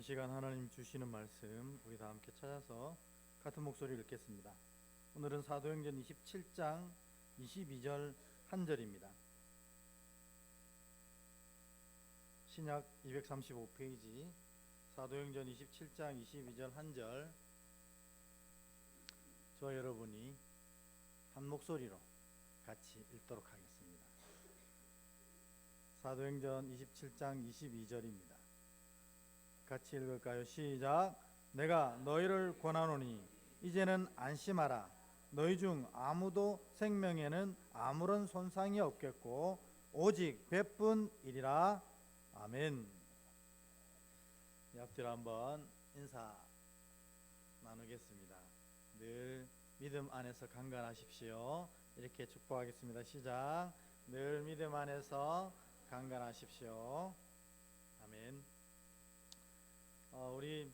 시간 하나님 주시는 말씀 우리 다 함께 찾아서 같은 목소리를 읽겠습니다. 오늘은 사도행전 27장 22절 한 절입니다. 신약 235페이지 사도행전 27장 22절 한 절, 저와 여러분이 한 목소리로 같이 읽도록 하겠습니다. 사도행전 27장 22절입니다. 같이 읽을까요? 시작. 내가 너희를 권하노니 이제는 안심하라. 너희 중 아무도 생명에는 아무런 손상이 없겠고 오직 배뿐이리라. 아멘. 앞뒤로 한번 인사 나누겠습니다. 늘 믿음 안에서 강건하십시오. 이렇게 축복하겠습니다. 시작. 늘 믿음 안에서 강건하십시오. 아멘. 우리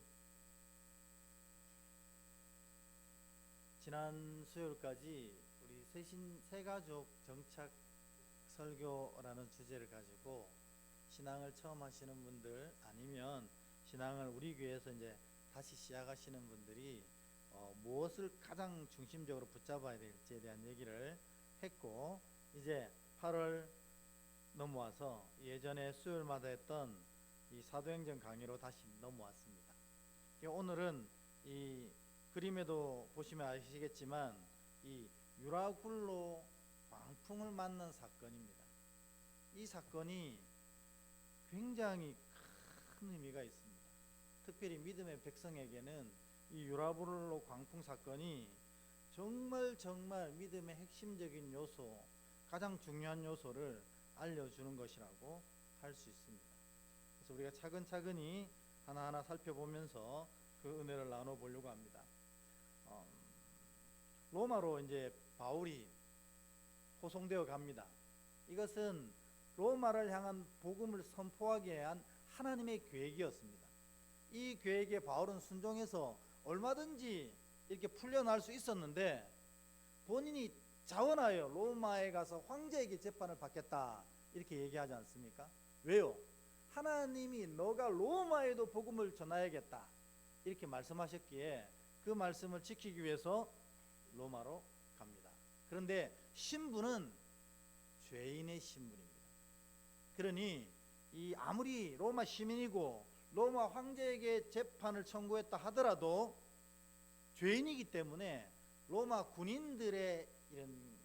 지난 수요일까지 우리 새가족 정착 설교라는 주제를 가지고 신앙을 처음 하시는 분들, 아니면 신앙을 우리 교회에서 이제 다시 시작하시는 분들이 무엇을 가장 중심적으로 붙잡아야 될지에 대한 얘기를 했고, 이제 8월 넘어와서 예전에 수요일마다 했던 이 사도행전 강의로 다시 넘어왔습니다. 오늘은 이 그림에도 보시면 아시겠지만 이 유라굴로 광풍을 맞는 사건입니다. 이 사건이 굉장히 큰 의미가 있습니다. 특별히 믿음의 백성에게는 이 유라굴로 광풍 사건이 정말 믿음의 핵심적인 요소, 가장 중요한 요소를 알려주는 것이라고 할 수 있습니다. 그래서 우리가 차근차근히 하나하나 살펴보면서 그 은혜를 나눠보려고 합니다. 로마로 이제 바울이 호송되어 갑니다. 이것은 로마를 향한 복음을 선포하기 위한 하나님의 계획이었습니다. 이 계획에 바울은 순종해서 얼마든지 이렇게 풀려날 수 있었는데, 본인이 자원하여 로마에 가서 황제에게 재판을 받겠다 이렇게 얘기하지 않습니까? 왜요? 하나님이 너가 로마에도 복음을 전하야겠다 이렇게 말씀하셨기에 그 말씀을 지키기 위해서 로마로 갑니다. 그런데 신분은 죄인의 신분입니다. 그러니 이 아무리 로마 시민이고 로마 황제에게 재판을 청구했다 하더라도 죄인이기 때문에 로마 군인들의 이런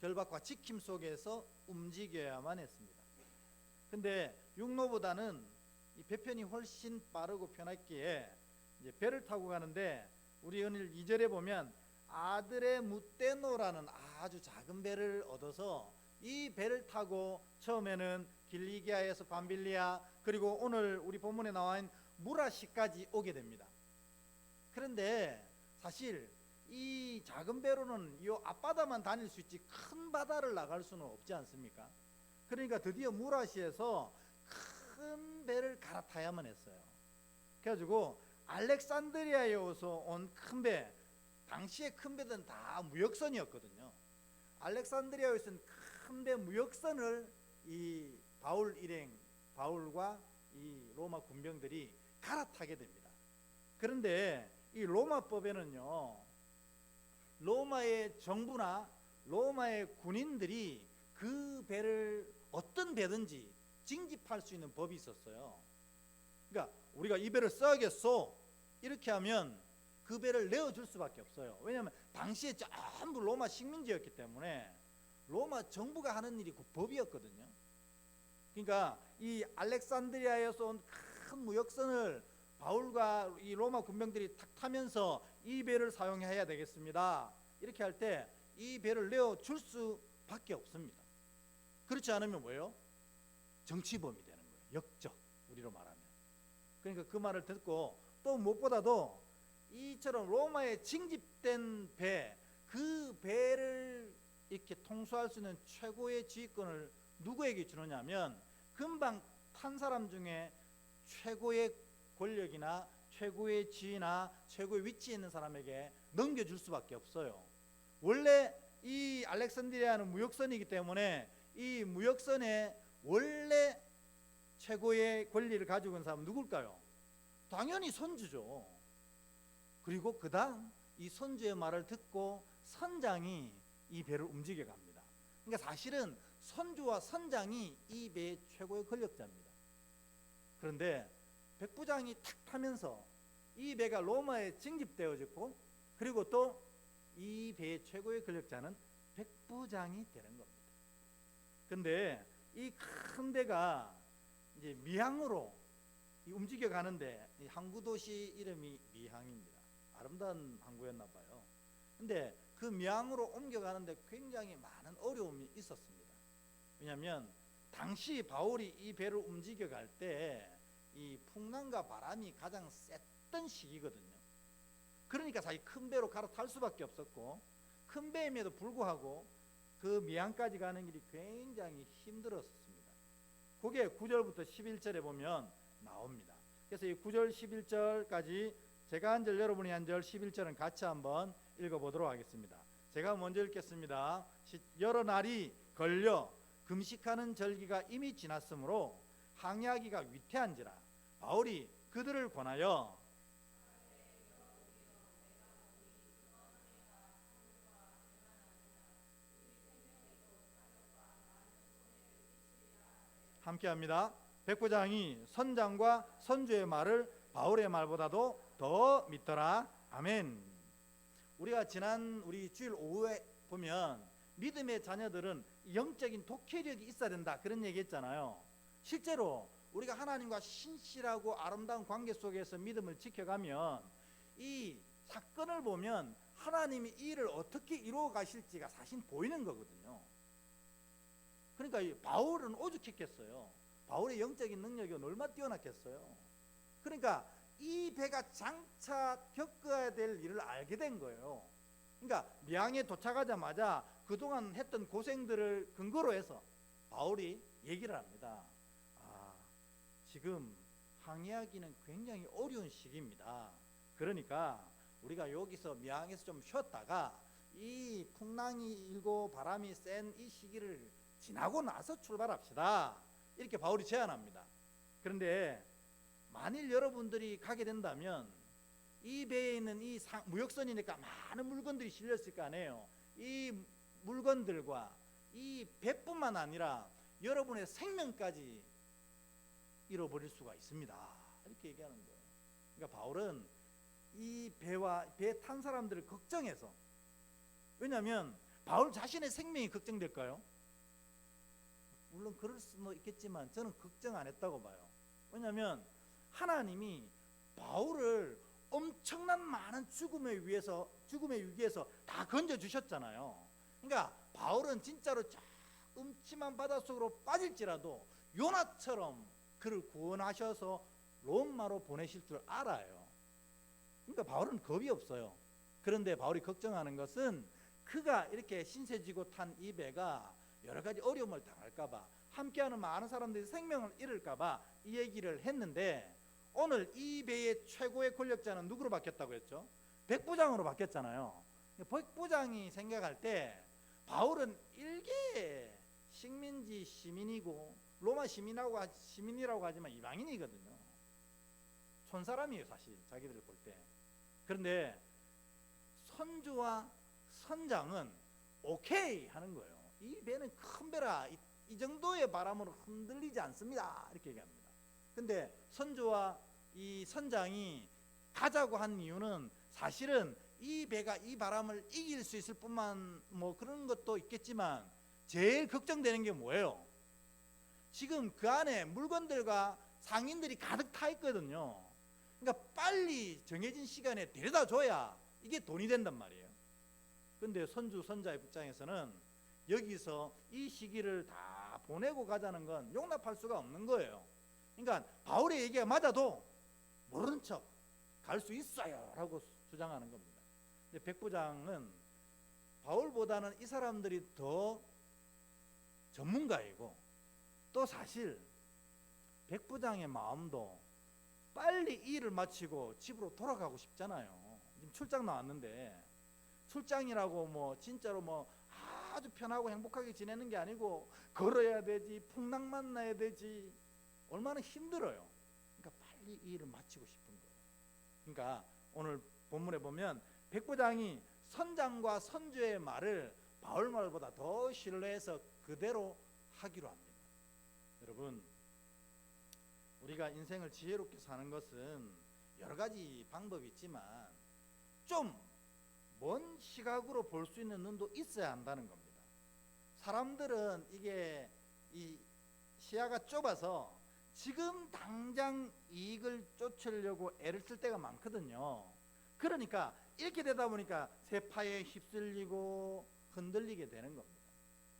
결박과 지킴 속에서 움직여야만 했습니다. 근데 육로보다는 이 배편이 훨씬 빠르고 편했기에 이제 배를 타고 가는데, 우리 오늘 2절에 보면 아들의 무떼노라는 아주 작은 배를 얻어서 이 배를 타고 처음에는 길리기아에서 밤빌리아, 그리고 오늘 우리 본문에 나와 있는 무라시까지 오게 됩니다. 그런데 사실 이 작은 배로는 이 앞바다만 다닐 수 있지 큰 바다를 나갈 수는 없지 않습니까? 그러니까 드디어 무라시에서 큰 배를 갈아타야만 했어요. 그래가지고 알렉산드리아에서 온 큰 배, 당시에 큰 배들은 다 무역선이었거든요. 알렉산드리아에서 온 큰 배 무역선을 이 바울과 이 로마 군병들이 갈아타게 됩니다. 그런데 이 로마법에는요, 로마의 정부나 로마의 군인들이 그 배를 어떤 배든지 징집할 수 있는 법이 있었어요. 그러니까 우리가 이 배를 써야겠어 이렇게 하면 그 배를 내어줄 수밖에 없어요. 왜냐하면 당시에 전부 로마 식민지였기 때문에 로마 정부가 하는 일이 그 법이었거든요. 그러니까 이 알렉산드리아에서 온 큰 무역선을 바울과 이 로마 군병들이 탁 타면서 이 배를 사용해야 되겠습니다 이렇게 할 때 이 배를 내어줄 수밖에 없습니다. 그렇지 않으면 뭐예요? 정치범이 되는 거예요. 역적, 우리로 말하면. 그러니까 그 말을 듣고, 또 무엇보다도 이처럼 로마에 징집된 배, 그 배를 이렇게 통수할 수 있는 최고의 지휘권을 누구에게 주느냐면 금방 탄 사람 중에 최고의 권력이나 최고의 지위나 최고의 위치에 있는 사람에게 넘겨줄 수밖에 없어요. 원래 이 알렉산드리아는 무역선이기 때문에 이 무역선의 원래 최고의 권리를 가지고 있는 사람은 누굴까요? 당연히 선주죠. 그리고 그다음 이 선주의 말을 듣고 선장이 이 배를 움직여 갑니다. 그러니까 사실은 선주와 선장이 이 배의 최고의 권력자입니다. 그런데 백부장이 탁 타면서 이 배가 로마에 징집되어졌고, 그리고 또 이 배의 최고의 권력자는 백부장이 되는 겁니다. 근데 이 큰 배가 이제 미항으로 움직여 가는데, 이 항구 도시 이름이 미항입니다. 아름다운 항구였나 봐요. 근데 그 미항으로 옮겨가는데 굉장히 많은 어려움이 있었습니다. 왜냐하면 당시 바울이 이 배를 움직여 갈 때 이 풍랑과 바람이 가장 셌던 시기거든요. 그러니까 사실 큰 배로 갈아탈 수밖에 없었고, 큰 배임에도 불구하고 그 미항까지 가는 길이 굉장히 힘들었습니다. 그게 9절부터 11절에 보면 나옵니다. 그래서 이 9절 11절까지 제가 한 절, 여러분이 한 절, 11절은 같이 한번 읽어보도록 하겠습니다. 제가 먼저 읽겠습니다. 여러 날이 걸려 금식하는 절기가 이미 지났으므로 항해하기가 위태한지라 바울이 그들을 권하여 함께합니다. 백부장이 선장과 선주의 말을 바울의 말보다도 더 믿더라. 아멘. 우리가 지난 우리 주일 오후에 보면 믿음의 자녀들은 영적인 독해력이 있어야 된다, 그런 얘기 했잖아요. 실제로 우리가 하나님과 신실하고 아름다운 관계 속에서 믿음을 지켜가면 이 사건을 보면 하나님이 이 일을 어떻게 이루어 가실지가 사실 보이는 거거든요. 그러니까 바울은 오죽했겠어요. 바울의 영적인 능력이 얼마나 뛰어났겠어요. 그러니까 이 배가 장차 겪어야 될 일을 알게 된 거예요. 그러니까 미항에 도착하자마자 그동안 했던 고생들을 근거로 해서 바울이 얘기를 합니다. 지금 항해하기는 굉장히 어려운 시기입니다. 그러니까 우리가 여기서 미항에서 좀 쉬었다가 이 풍랑이 일고 바람이 센 이 시기를 지나고 나서 출발합시다, 이렇게 바울이 제안합니다. 그런데 만일 여러분들이 가게 된다면 이 배에 있는 이 무역선이니까 많은 물건들이 실렸을 거 아니에요. 이 물건들과 이 배뿐만 아니라 여러분의 생명까지 잃어버릴 수가 있습니다, 이렇게 얘기하는 거예요. 그러니까 바울은 이 배와 배에 탄 사람들을 걱정해서, 왜냐하면 바울 자신의 생명이 걱정될까요? 물론 그럴 수도 있겠지만 저는 걱정 안 했다고 봐요. 왜냐하면 하나님이 바울을 엄청난 많은 죽음의 위기에서 다 건져주셨잖아요. 그러니까 바울은 진짜로 저 음침한 바닷속으로 빠질지라도 요나처럼 그를 구원하셔서 로마로 보내실 줄 알아요. 그러니까 바울은 겁이 없어요. 그런데 바울이 걱정하는 것은 그가 이렇게 신세지고 탄 이 배가 여러 가지 어려움을 당할까봐, 함께하는 많은 사람들이 생명을 잃을까봐 이 얘기를 했는데, 오늘 이 배의 최고의 권력자는 누구로 바뀌었다고 했죠? 백부장으로 바뀌었잖아요. 백부장이 생각할 때 바울은 일개 식민지 시민이고 로마 시민이라고 하지만 이방인이거든요. 촌사람이에요, 사실 자기들 볼 때. 그런데 선주와 선장은 오케이 하는 거예요. 이 배는 큰 배라 이 정도의 바람으로 흔들리지 않습니다, 이렇게 얘기합니다. 근데 선주와 이 선장이 가자고 한 이유는 사실은 이 배가 이 바람을 이길 수 있을 뿐만 뭐 그런 것도 있겠지만 제일 걱정되는 게 뭐예요? 지금 그 안에 물건들과 상인들이 가득 타 있거든요. 그러니까 빨리 정해진 시간에 데려다 줘야 이게 돈이 된단 말이에요. 근데 선주 선자의 입장에서는 여기서 이 시기를 다 보내고 가자는 건 용납할 수가 없는 거예요. 그러니까 바울의 얘기가 맞아도 모른 척 갈 수 있어요 라고 주장하는 겁니다. 근데 백부장은 바울보다는 이 사람들이 더 전문가이고, 또 사실 백부장의 마음도 빨리 이 일을 마치고 집으로 돌아가고 싶잖아요. 지금 출장 나왔는데, 출장이라고 뭐 진짜로 뭐 아주 편하고 행복하게 지내는 게 아니고 걸어야 되지, 풍랑 만나야 되지, 얼마나 힘들어요. 그러니까 빨리 이 일을 마치고 싶은 거예요. 그러니까 오늘 본문에 보면 백부장이 선장과 선주의 말을 바울 말보다 더 신뢰해서 그대로 하기로 합니다. 여러분, 우리가 인생을 지혜롭게 사는 것은 여러 가지 방법이 있지만 좀 먼 시각으로 볼 수 있는 눈도 있어야 한다는 겁니다. 사람들은 이게 이 시야가 좁아서 지금 당장 이익을 쫓으려고 애를 쓸 때가 많거든요. 그러니까 이렇게 되다 보니까 세파에 휩쓸리고 흔들리게 되는 겁니다.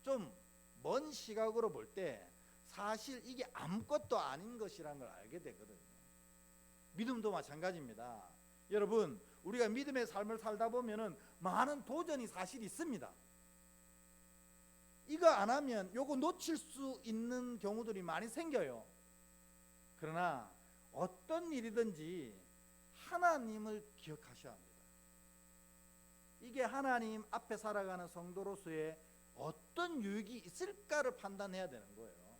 좀 먼 시각으로 볼 때 사실 이게 아무것도 아닌 것이라는 걸 알게 되거든요. 믿음도 마찬가지입니다. 여러분, 우리가 믿음의 삶을 살다 보면은 많은 도전이 사실 있습니다. 이거 안 하면 요거 놓칠 수 있는 경우들이 많이 생겨요. 그러나 어떤 일이든지 하나님을 기억하셔야 합니다. 이게 하나님 앞에 살아가는 성도로서의 어떤 유익이 있을까를 판단해야 되는 거예요.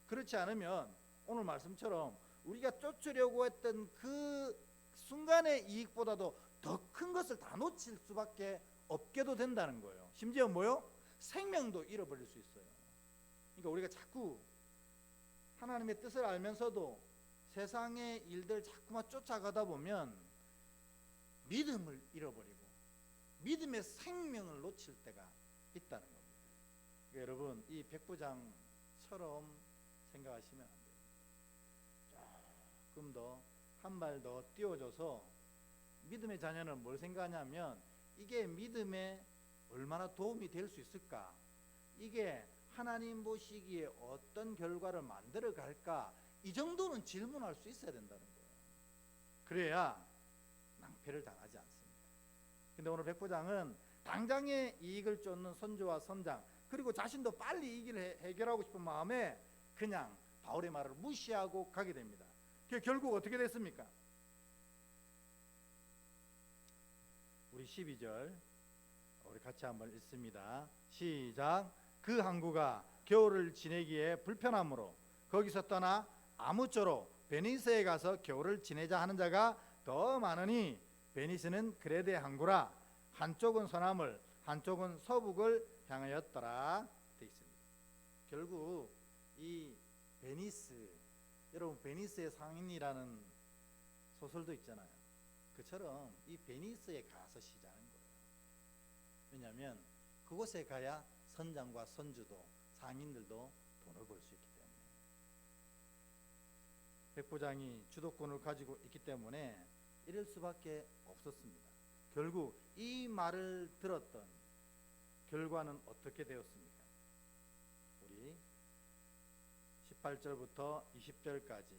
그렇지 않으면 오늘 말씀처럼 우리가 쫓으려고 했던 그 순간의 이익보다도 더 큰 것을 다 놓칠 수밖에 없게도 된다는 거예요. 심지어 뭐요? 생명도 잃어버릴 수 있어요. 그러니까 우리가 자꾸 하나님의 뜻을 알면서도 세상의 일들 자꾸만 쫓아가다 보면 믿음을 잃어버리고 믿음의 생명을 놓칠 때가 있다는 겁니다. 그러니까 여러분, 이 백부장처럼 생각하시면 안 돼요. 조금 더 한 발 더 띄워줘서 믿음의 자녀는 뭘 생각하냐면 이게 믿음에 얼마나 도움이 될 수 있을까? 이게 하나님 보시기에 어떤 결과를 만들어 갈까? 이 정도는 질문할 수 있어야 된다는 거예요. 그래야 낭패를 당하지 않습니다. 근데 오늘 백부장은 당장의 이익을 쫓는 선주와 선장, 그리고 자신도 빨리 이 일을 해결하고 싶은 마음에 그냥 바울의 말을 무시하고 가게 됩니다. 결국 어떻게 됐습니까? 우리 12절 우리 같이 한번 읽습니다. 시작. 그 항구가 겨울을 지내기에 불편하므로 거기서 떠나 아무쪼록 베니스에 가서 겨울을 지내자 하는 자가 더 많으니 베니스는 그레데 항구라. 한쪽은 서남을 한쪽은 서북을 향하였더라 되어 있습니다. 결국 이 베니스, 여러분 베니스의 상인이라는 소설도 있잖아요. 그처럼 이 베니스에 가서 쉬자는 거예요. 왜냐하면 그곳에 가야 선장과 선주도 상인들도 돈을 벌 수 있기 때문에. 백부장이 주도권을 가지고 있기 때문에 이럴 수밖에 없었습니다. 결국 이 말을 들었던 결과는 어떻게 되었습니까? 우리 18절부터 20절까지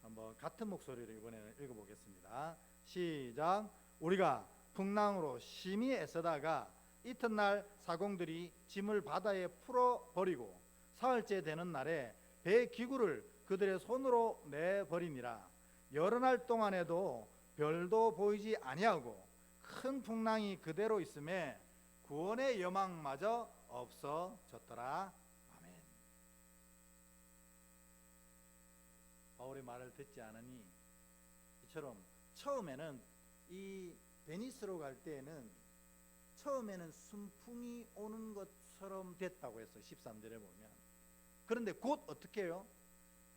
한번 같은 목소리로 이번에는 읽어보겠습니다. 시작. 우리가 풍랑으로 심히 애쓰다가 이튿날 사공들이 짐을 바다에 풀어버리고 사흘째 되는 날에 배 기구를 그들의 손으로 내버리니라. 여러 날 동안에도 별도 보이지 아니하고 큰 풍랑이 그대로 있음에 구원의 여망마저 없어졌더라. 아멘. 바울의 말을 듣지 않으니 이처럼 처음에는 이 베니스로 갈 때에는 처음에는 순풍이 오는 것처럼 됐다고 했어요. 13절에 보면. 그런데 곧 어떻게 해요?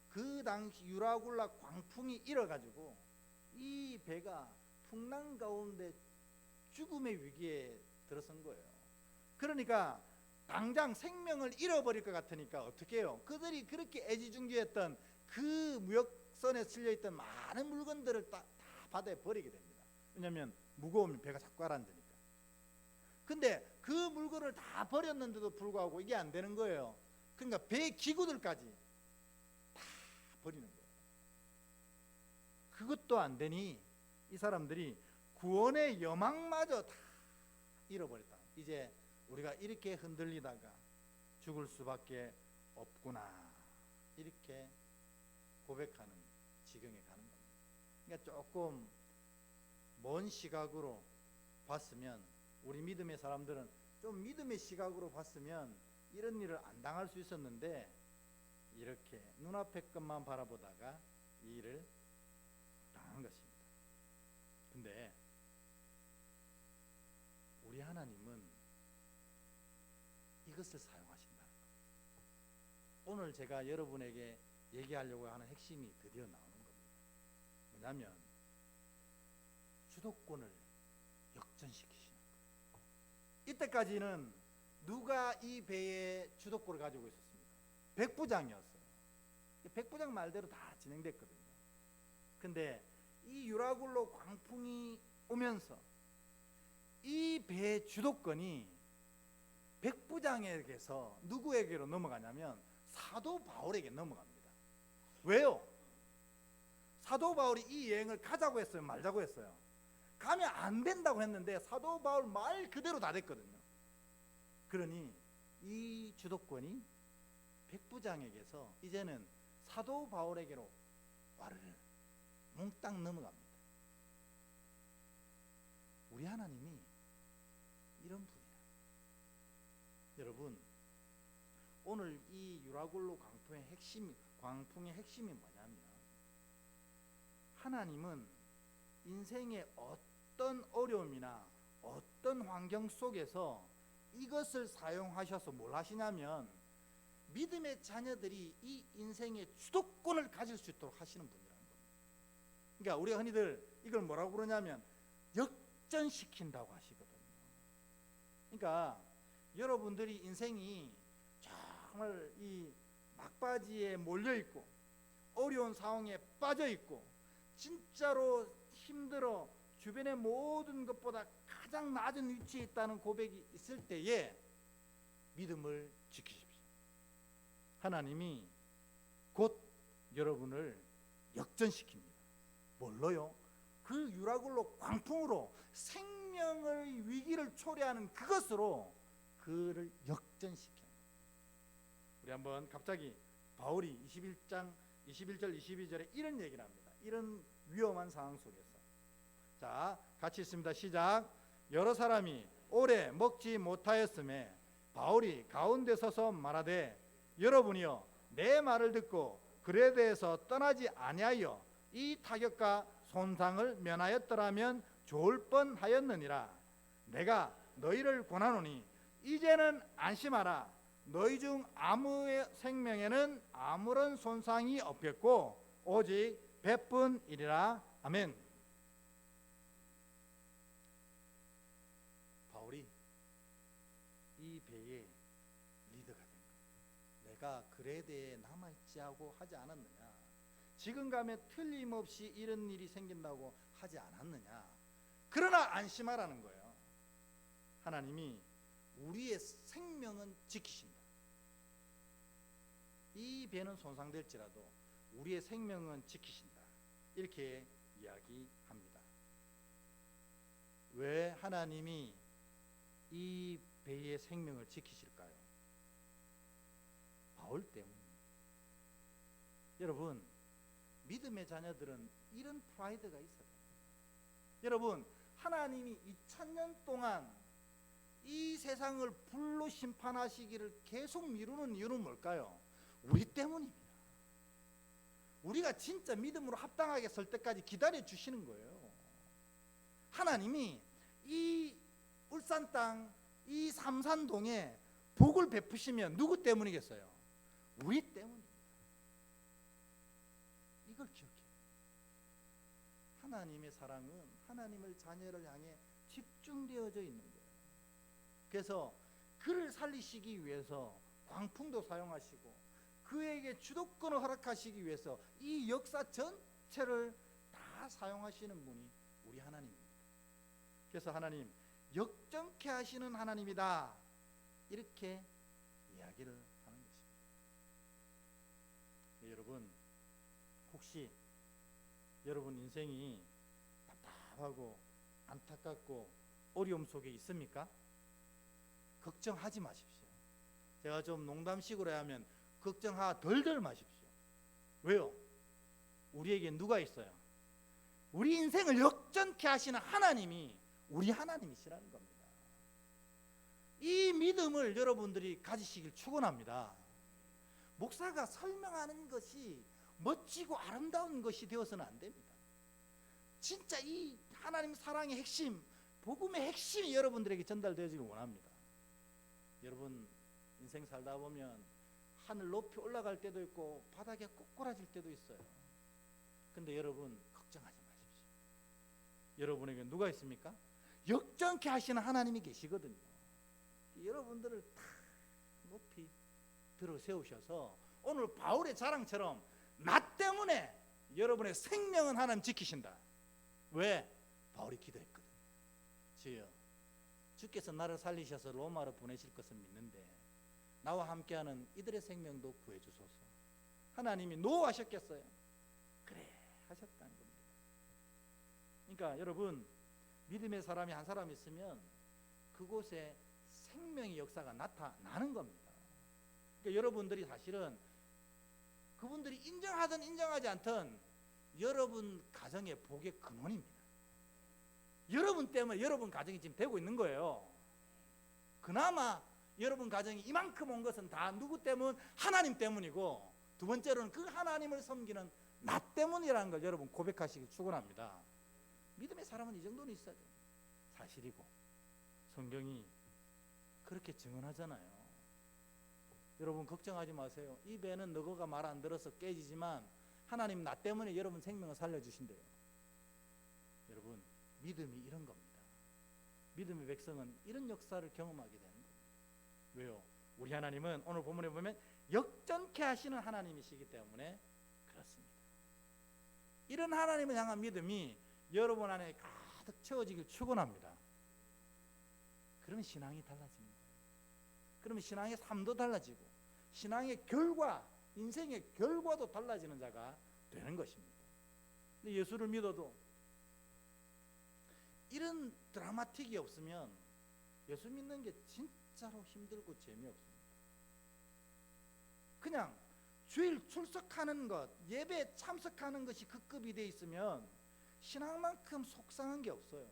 그 당시 유라굴라 광풍이 일어가지고 이 배가 풍랑 가운데 죽음의 위기에 들어선 거예요. 그러니까 당장 생명을 잃어버릴 것 같으니까 어떻게 해요? 그들이 그렇게 애지중지했던 그 무역선에 실려있던 많은 물건들을 다 바다에 버리게 됩니다. 왜냐하면 무거우면 배가 자꾸 가라앉으니까. 근데 그 물건을 다 버렸는데도 불구하고 이게 안 되는 거예요. 그러니까 배 기구들까지 다 버리는 거예요. 그것도 안 되니 이 사람들이 구원의 여망마저 다 잃어버렸다. 이제 우리가 이렇게 흔들리다가 죽을 수밖에 없구나, 이렇게 고백하는 지경에 가는 겁니다. 그러니까 조금 먼 시각으로 봤으면, 우리 믿음의 사람들은 좀 믿음의 시각으로 봤으면 이런 일을 안 당할 수 있었는데 이렇게 눈앞의 것만 바라보다가 이 일을 당한 것입니다. 근데 우리 하나님은 이것을 사용하신다는 겁니다. 오늘 제가 여러분에게 얘기하려고 하는 핵심이 드디어 나오는 겁니다. 뭐냐면 주도권을 역전시키시는 거예요. 이때까지는 누가 이 배의 주도권을 가지고 있었습니까? 백부장이었어요. 백부장 말대로 다 진행됐거든요. 근데 이 유라굴로 광풍이 오면서 이 배의 주도권이 백부장에게서 누구에게로 넘어가냐면 사도 바울에게 넘어갑니다. 왜요? 사도 바울이 이 여행을 가자고 했어요, 말자고 했어요? 가면 안 된다고 했는데 사도 바울 말 그대로 다 됐거든요. 그러니 이 주도권이 백부장에게서 이제는 사도 바울에게로 와르르 몽땅 넘어갑니다. 우리 하나님이 이런 분이야. 여러분, 오늘 이 유라굴로 광풍의 핵심이 뭐냐면 하나님은 인생의 어떤 어려움이나 어떤 환경 속에서 이것을 사용하셔서 뭘 하시냐면 믿음의 자녀들이 이 인생의 주도권을 가질 수 있도록 하시는 분이라는 겁니다. 그러니까 우리가 흔히들 이걸 뭐라고 그러냐면 역전시킨다고 하시거든요. 그러니까 여러분들이 인생이 정말 이 막바지에 몰려 있고 어려운 상황에 빠져 있고 진짜로 힘들어 주변의 모든 것보다 가장 낮은 위치에 있다는 고백이 있을 때에 믿음을 지키십시오. 하나님이 곧 여러분을 역전시킵니다. 뭘로요? 그 유라굴로 광풍으로 생명의 위기를 초래하는 그것으로 그를 역전시켜요. 우리 한번 갑자기 바울이 21장 21절 22절에 이런 얘기를 합니다. 이런 위험한 상황 속에서 자 같이 있습니다. 시작. 여러 사람이 오래 먹지 못하였음에 바울이 가운데 서서 말하되 여러분이여 내 말을 듣고 그레데에서 떠나지 아니하여 이 타격과 손상을 면하였더라면 좋을 뻔하였느니라. 내가 너희를 권하노니 이제는 안심하라. 너희 중 아무의 생명에는 아무런 손상이 없겠고 오직 배뿐이리라. 아멘. 바울이 이 배의 리더가 된 거예요. 내가 그레데에 남아있지 하고 하지 않았느냐? 지금 가면 틀림없이 이런 일이 생긴다고 하지 않았느냐? 그러나 안심하라는 거예요. 하나님이 우리의 생명은 지키신다. 이 배는 손상될지라도 우리의 생명은 지키신다. 이렇게 이야기합니다. 왜 하나님이 이 배의 생명을 지키실까요? 바울 때문입니다. 여러분, 믿음의 자녀들은 이런 프라이드가 있어요. 여러분, 하나님이 2000년 동안 이 세상을 불로 심판하시기를 계속 미루는 이유는 뭘까요? 우리 때문입니다. 우리가 진짜 믿음으로 합당하게 설 때까지 기다려 주시는 거예요. 하나님이 이 울산 땅, 이 삼산동에 복을 베푸시면 누구 때문이겠어요? 우리 때문입니다. 이걸 기억해요. 하나님의 사랑은 하나님의 자녀를 향해 집중되어져 있는 거예요. 그래서 그를 살리시기 위해서 광풍도 사용하시고 그에게 주도권을 허락하시기 위해서 이 역사 전체를 다 사용하시는 분이 우리 하나님입니다. 그래서 하나님 역전케 하시는 하나님이다, 이렇게 이야기를 하는 것입니다. 네, 여러분, 혹시 여러분 인생이 답답하고 안타깝고 어려움 속에 있습니까? 걱정하지 마십시오. 제가 좀 농담식으로 하면 걱정하 덜덜 마십시오. 왜요? 우리에게 누가 있어요? 우리 인생을 역전케 하시는 하나님이 우리 하나님이시라는 겁니다. 이 믿음을 여러분들이 가지시길 축원합니다. 목사가 설명하는 것이 멋지고 아름다운 것이 되어서는 안 됩니다. 진짜 이 하나님 사랑의 핵심, 복음의 핵심이 여러분들에게 전달되어지길 원합니다. 여러분 인생 살다 보면 하늘 높이 올라갈 때도 있고 바닥에 꼬꾸라질 때도 있어요. 근데 여러분 걱정하지 마십시오. 여러분에게 누가 있습니까? 역전케 하시는 하나님이 계시거든요. 여러분들을 다 높이 들어 세우셔서 오늘 바울의 자랑처럼 나 때문에 여러분의 생명은 하나님 지키신다. 왜? 바울이 기도했거든요. 주여, 주께서 나를 살리셔서 로마로 보내실 것을 믿는데 나와 함께하는 이들의 생명도 구해주소서. 하나님이 노하셨겠어요? 그래 하셨다는 겁니다. 그러니까 여러분 믿음의 사람이 한 사람 있으면 그곳에 생명의 역사가 나타나는 겁니다. 그러니까 여러분들이 사실은 그분들이 인정하든 인정하지 않든 여러분 가정의 복의 근원입니다. 여러분 때문에 여러분 가정이 지금 되고 있는 거예요. 그나마 여러분 가정이 이만큼 온 것은 다 누구 때문? 하나님 때문이고, 두 번째로는 그 하나님을 섬기는 나 때문이라는 걸 여러분 고백하시기 축원합니다. 믿음의 사람은 이 정도는 있어야 돼요. 사실이고 성경이 그렇게 증언하잖아요. 여러분 걱정하지 마세요. 이 배는 너가 말 안 들어서 깨지지만 하나님 나 때문에 여러분 생명을 살려주신대요. 여러분 믿음이 이런 겁니다. 믿음의 백성은 이런 역사를 경험하게 되는 겁니다. 왜요? 우리 하나님은 오늘 본문에 보면 역전케 하시는 하나님이시기 때문에 그렇습니다. 이런 하나님을 향한 믿음이 여러분 안에 가득 채워지길 축원합니다. 그러면 신앙이 달라지는 거예요. 그러면 신앙의 삶도 달라지고 신앙의 결과, 인생의 결과도 달라지는 자가 되는 것입니다. 근데 예수를 믿어도 이런 드라마틱이 없으면 예수 믿는 게 진짜로 힘들고 재미없습니다. 그냥 주일 출석하는 것, 예배에 참석하는 것이 그 급이 돼 있으면 신앙만큼 속상한 게 없어요.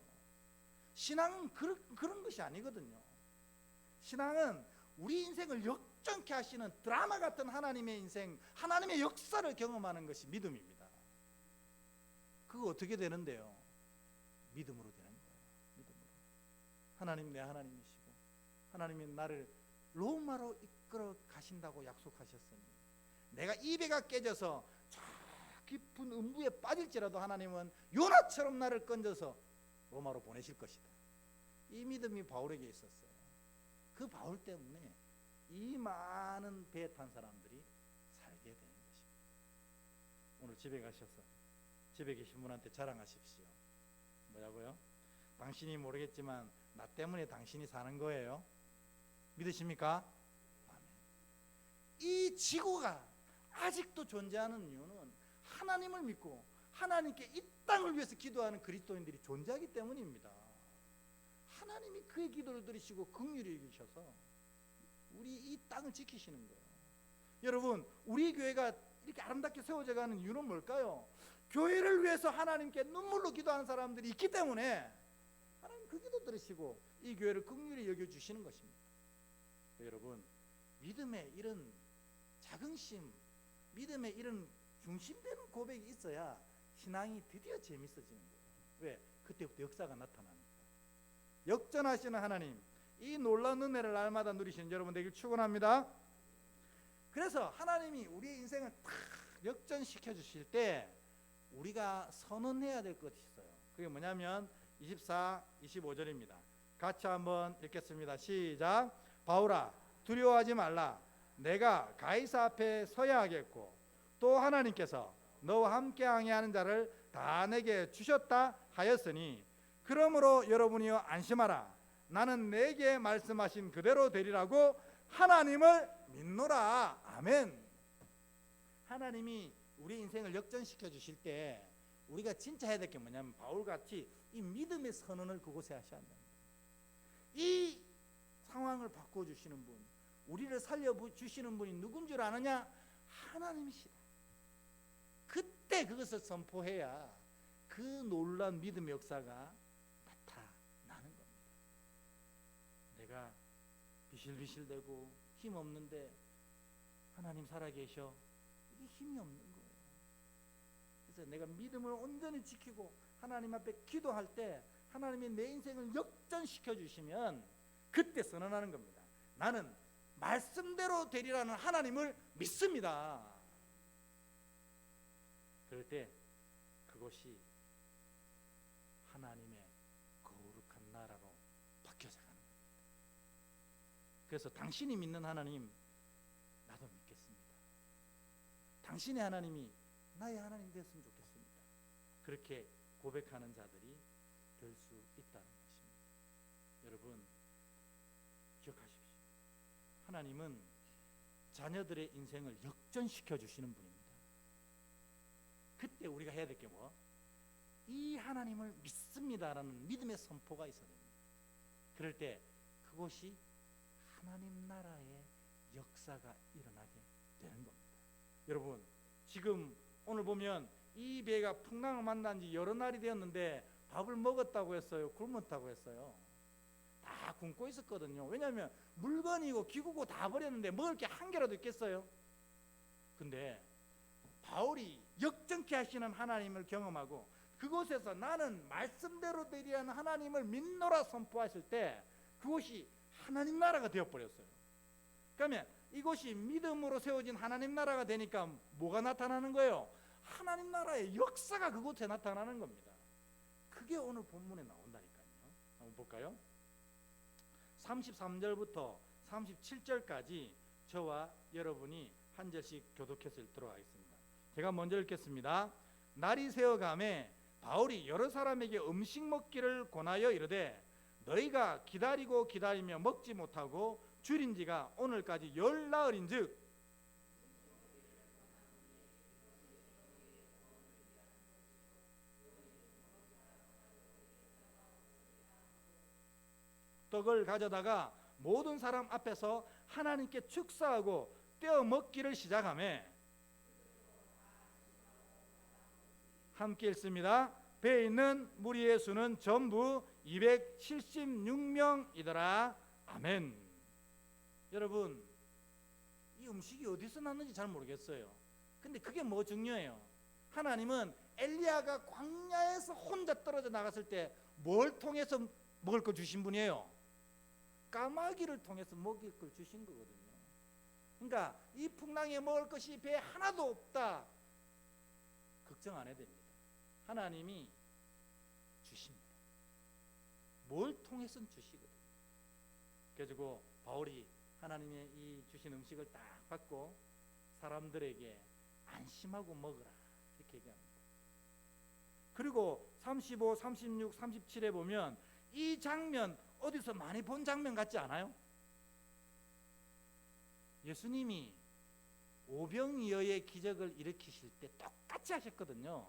신앙은 그런 것이 아니거든요. 신앙은 우리 인생을 역전케 하시는 드라마 같은 하나님의 인생, 하나님의 역사를 경험하는 것이 믿음입니다. 그거 어떻게 되는데요? 믿음으로 되는 거예요. 믿음으로. 하나님 내 하나님이시고 하나님이 나를 로마로 이끌어 가신다고 약속하셨으니 내가 이 배가 깨져서 저 깊은 음부에 빠질지라도 하나님은 요나처럼 나를 건져서 로마로 보내실 것이다. 이 믿음이 바울에게 있었어요. 그 바울 때문에 이 많은 배에 탄 사람들이 살게 되는 것입니다. 오늘 집에 가셔서 집에 계신 분한테 자랑하십시오. 뭐라고요? 당신이 모르겠지만 나 때문에 당신이 사는 거예요. 믿으십니까? 아멘. 이 지구가 아직도 존재하는 이유는 하나님을 믿고 하나님께 이 땅을 위해서 기도하는 그리스도인들이 존재하기 때문입니다. 하나님이 그의 기도를 들으시고 긍휼히 여기셔서 우리 이 땅을 지키시는 거예요. 여러분 우리 교회가 이렇게 아름답게 세워져 가는 이유는 뭘까요? 교회를 위해서 하나님께 눈물로 기도하는 사람들이 있기 때문에 하나님 그 기도 들으시고 이 교회를 긍휼히 여겨주시는 것입니다. 여러분 믿음의 이런 자긍심, 믿음의 이런 중심되는 고백이 있어야 신앙이 드디어 재밌어지는 거예요. 왜? 그때부터 역사가 나타나니까. 역전하시는 하나님, 이 놀라운 은혜를 날마다 누리시는 여러분 되길 축원합니다. 그래서 하나님이 우리의 인생을 탁 역전시켜 주실 때 우리가 선언해야 될 것이 있어요. 그게 뭐냐면 24, 25절입니다. 같이 한번 읽겠습니다. 시작. 바울아 두려워하지 말라. 내가 가이사 앞에 서야 하겠고 또 하나님께서 너와 함께 항해하는 자를 다 내게 주셨다 하였으니 그러므로 여러분이여 안심하라. 나는 내게 말씀하신 그대로 되리라고 하나님을 믿노라. 아멘. 하나님이 우리 인생을 역전시켜 주실 때 우리가 진짜 해야 될 게 뭐냐면 바울같이 이 믿음의 선언을 그곳에 하셔야 합니다. 이 상황을 바꿔주시는 분, 우리를 살려주시는 분이 누군 줄 아느냐? 하나님이시다. 그때 그것을 선포해야 그 놀라운 믿음의 역사가 나타나는 겁니다. 내가 비실비실대고 힘없는데 하나님 살아계셔. 이게 힘이 없는 거예요. 그래서 내가 믿음을 온전히 지키고 하나님 앞에 기도할 때 하나님이 내 인생을 역전시켜 주시면 그때 선언하는 겁니다. 나는 말씀대로 되리라는 하나님을 믿습니다. 그럴 때 그것이 하나님의 거룩한 나라로 바뀌어져 가는 겁니다. 그래서 당신이 믿는 하나님 나도 믿겠습니다. 당신의 하나님이 나의 하나님 됐으면 좋겠습니다. 그렇게 고백하는 자들이 될 수 있다는 것입니다. 여러분 기억하십시오. 하나님은 자녀들의 인생을 역전시켜 주시는 분입니다. 그때 우리가 해야 될 게 뭐? 이 하나님을 믿습니다라는 믿음의 선포가 있어야 됩니다. 그럴 때 그것이 하나님 나라의 역사가 일어나게 되는 겁니다. 여러분 지금 오늘 보면 이 배가 풍랑을 만난 지 여러 날이 되었는데 밥을 먹었다고 했어요? 굶었다고 했어요? 다 굶고 있었거든요. 왜냐하면 물건이고 기구고 다 버렸는데 먹을 게 한 개라도 있겠어요? 근데 바울이 역전케 하시는 하나님을 경험하고 그곳에서 나는 말씀대로 되리라는 하나님을 믿노라 선포하실 때 그곳이 하나님 나라가 되어버렸어요. 그러면 이곳이 믿음으로 세워진 하나님 나라가 되니까 뭐가 나타나는 거예요? 하나님 나라의 역사가 그곳에 나타나는 겁니다. 그게 오늘 본문에 나온다니까요. 한번 볼까요? 33절부터 37절까지 저와 여러분이 한 절씩 교독해서 읽도록 하겠습니다. 제가 먼저 읽겠습니다. 날이 새어가매 바울이 여러 사람에게 음식 먹기를 권하여 이르되 너희가 기다리고 기다리며 먹지 못하고 줄인 지가 오늘까지 열 나흘인즉 떡을 가져다가 모든 사람 앞에서 하나님께 축사하고 떼어 먹기를 시작하며 함께 읽습니다. 배에 있는 무리의 수는 전부 276명이더라. 아멘. 여러분 이 음식이 어디서 났는지 잘 모르겠어요. 근데 그게 뭐 중요해요? 하나님은 엘리야가 광야에서 혼자 떨어져 나갔을 때 뭘 통해서 먹을 걸 주신 분이에요? 까마귀를 통해서 먹일 걸 주신 거거든요. 그러니까 이 풍랑에 먹을 것이 배에 하나도 없다 걱정 안 해야 됩니다. 하나님이 주십니다. 뭘 통해서는 주시거든요. 그래가지고 바울이 하나님의 이 주신 음식을 딱 받고 사람들에게 안심하고 먹으라 이렇게 얘기합니다. 그리고 35, 36, 37에 보면 이 장면 어디서 많이 본 장면 같지 않아요? 예수님이 오병이어의 기적을 일으키실 때 똑같이 하셨거든요.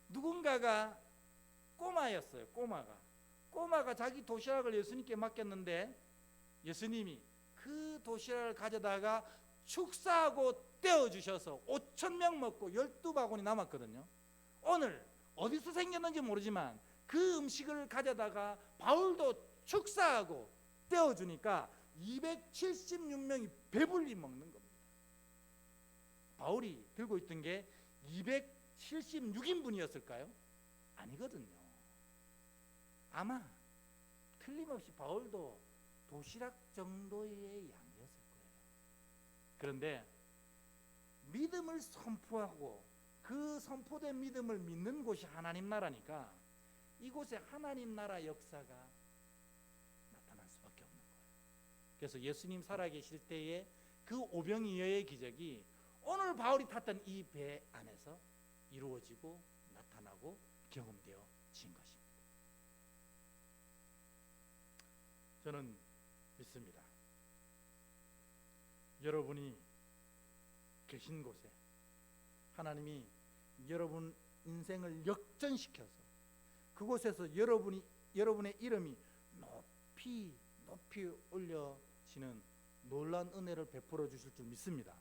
누군가가 꼬마였어요. 꼬마가 자기 도시락을 예수님께 맡겼는데 예수님이 그 도시락을 가져다가 축사하고 떼어주셔서 5,000명 먹고 12바구니 남았거든요. 오늘 어디서 생겼는지 모르지만 그 음식을 가져다가 바울도 축사하고 떼어주니까 276명이 배불리 먹는 겁니다. 바울이 들고 있던 게 276인분이었을까요? 아니거든요. 아마 틀림없이 바울도 도시락 정도의 양이었을 거예요. 그런데 믿음을 선포하고 그 선포된 믿음을 믿는 곳이 하나님 나라니까 이곳에 하나님 나라 역사가 나타날 수밖에 없는 거예요. 그래서 예수님 살아계실 때의 그 오병이어의 기적이 오늘 바울이 탔던 이 배 안에서 이루어지고 나타나고 경험되어진 것입니다. 저는 믿습니다. 여러분이 계신 곳에 하나님이 여러분 인생을 역전시켜서 그곳에서 여러분의 이름이 높이 올려지는 놀라운 은혜를 베풀어 주실 줄 믿습니다.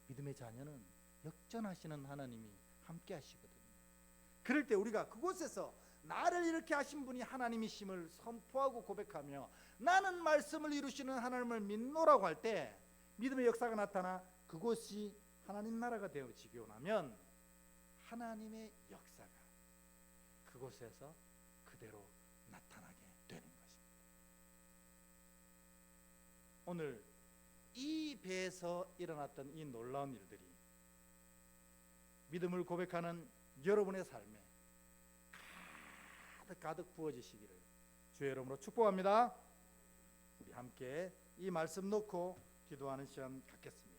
믿음의 자녀는 역전하시는 하나님이 함께 하시거든요. 그럴 때 우리가 그곳에서 나를 이렇게 하신 분이 하나님이심을 선포하고 고백하며 나는 말씀을 이루시는 하나님을 믿노라고 할 때 믿음의 역사가 나타나 그곳이 하나님 나라가 되어지고 나면 하나님의 역사가 그곳에서 그대로 나타나게 되는 것입니다. 오늘 이 배에서 일어났던 이 놀라운 일들이 믿음을 고백하는 여러분의 삶에 가득 부어지시기를 주의 이름으로 축복합니다. 우리 함께 이 말씀 놓고 기도하는 시간 갖겠습니다.